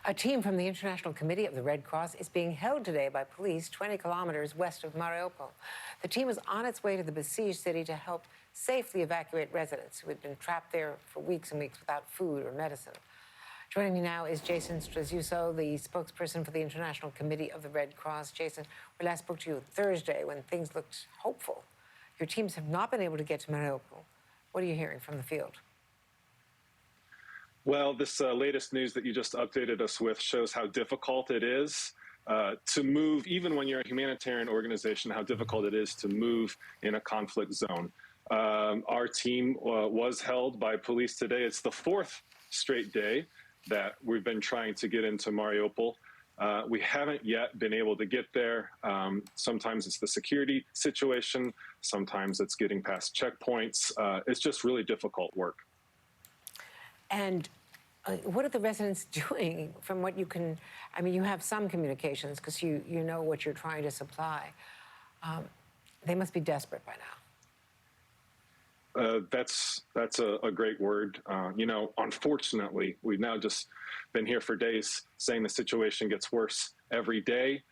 A team from the International Committee of the Red Cross is being held today by police 20 kilometers west of Mariupol. The team is on its way to the besieged city to help safely evacuate residents who had been trapped there for weeks and weeks without food or medicine. Joining me now is Jason Strazuso, the spokesperson for the International Committee of the Red Cross. Jason, we last spoke to you Thursday when things looked hopeful. Your teams have not been able to get to Mariupol. What are you hearing from the field? Well, this latest news that you just updated us with shows how difficult it is to move, even when you're a humanitarian organization, how difficult it is to move in a conflict zone. Our team was held by police today. It's the fourth straight day that we've been trying to get into Mariupol. We haven't yet been able to get there. Sometimes it's the security situation. Sometimes it's getting past checkpoints. It's just really difficult work. And what are the residents doing from what you can, I mean, you have some communications because you know what you're trying to supply. They must be desperate by now. That's a great word. Unfortunately, we've now just been here for days saying the situation gets worse every day.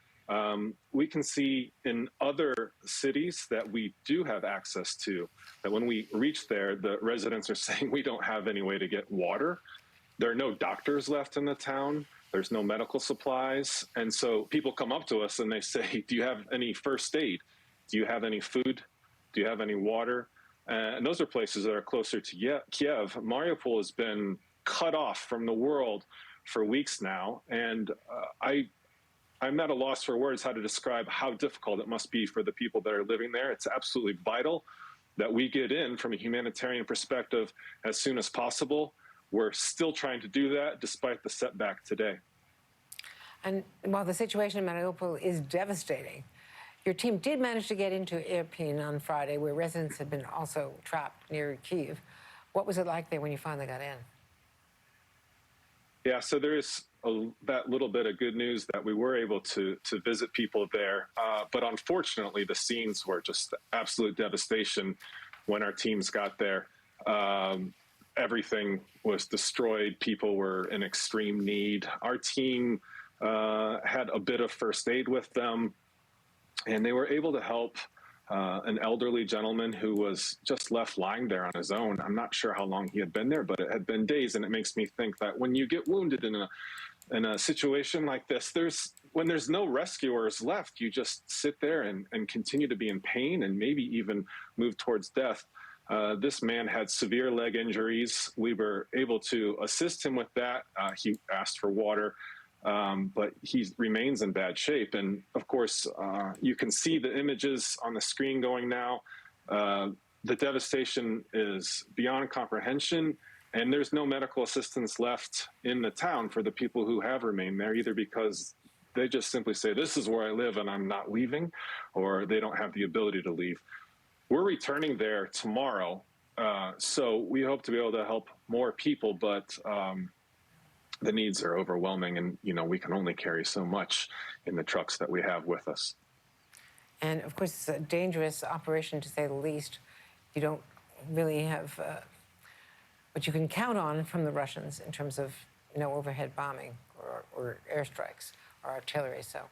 We can see in other cities that we do have access to, that when we reach there, the residents are saying we don't have any way to get water. There are no doctors left in the town. There's no medical supplies. And so people come up to us and they say, do you have any first aid? Do you have any food? Do you have any water? And those are places that are closer to Kiev. Mariupol has been cut off from the world for weeks now. And I'm at a loss for words how to describe how difficult it must be for the people that are living there. It's absolutely vital that we get in from a humanitarian perspective as soon as possible. We're still trying to do that despite the setback today. And while the situation in Mariupol is devastating, your team did manage to get into Irpin on Friday, where residents had been also trapped near Kyiv. What was it like there when you finally got in? Yeah, so there is that little bit of good news that we were able to visit people there. But unfortunately, the scenes were just absolute devastation when our teams got there. Everything was destroyed. People were in extreme need. Our team had a bit of first aid with them, and they were able to help an elderly gentleman who was just left lying there on his own. I'm not sure how long he had been there, but it had been days, and it makes me think that when you get wounded in a situation like this, when there's no rescuers left, you just sit there and continue to be in pain and maybe even move towards death. This man had severe leg injuries. We were able to assist him with that. He asked for water, but he remains in bad shape. And of course, you can see the images on the screen going now. The devastation is beyond comprehension. And there's no medical assistance left in the town for the people who have remained there, either because they just simply say, this is where I live and I'm not leaving, or they don't have the ability to leave. We're returning there tomorrow, so we hope to be able to help more people, but the needs are overwhelming, and we can only carry so much in the trucks that we have with us. And of course, it's a dangerous operation, to say the least. You don't really have what you can count on from the Russians in terms of overhead bombing or airstrikes or artillery. So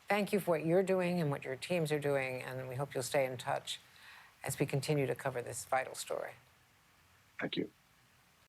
thank you for what you're doing and what your teams are doing, and we hope you'll stay in touch as we continue to cover this vital story. Thank you.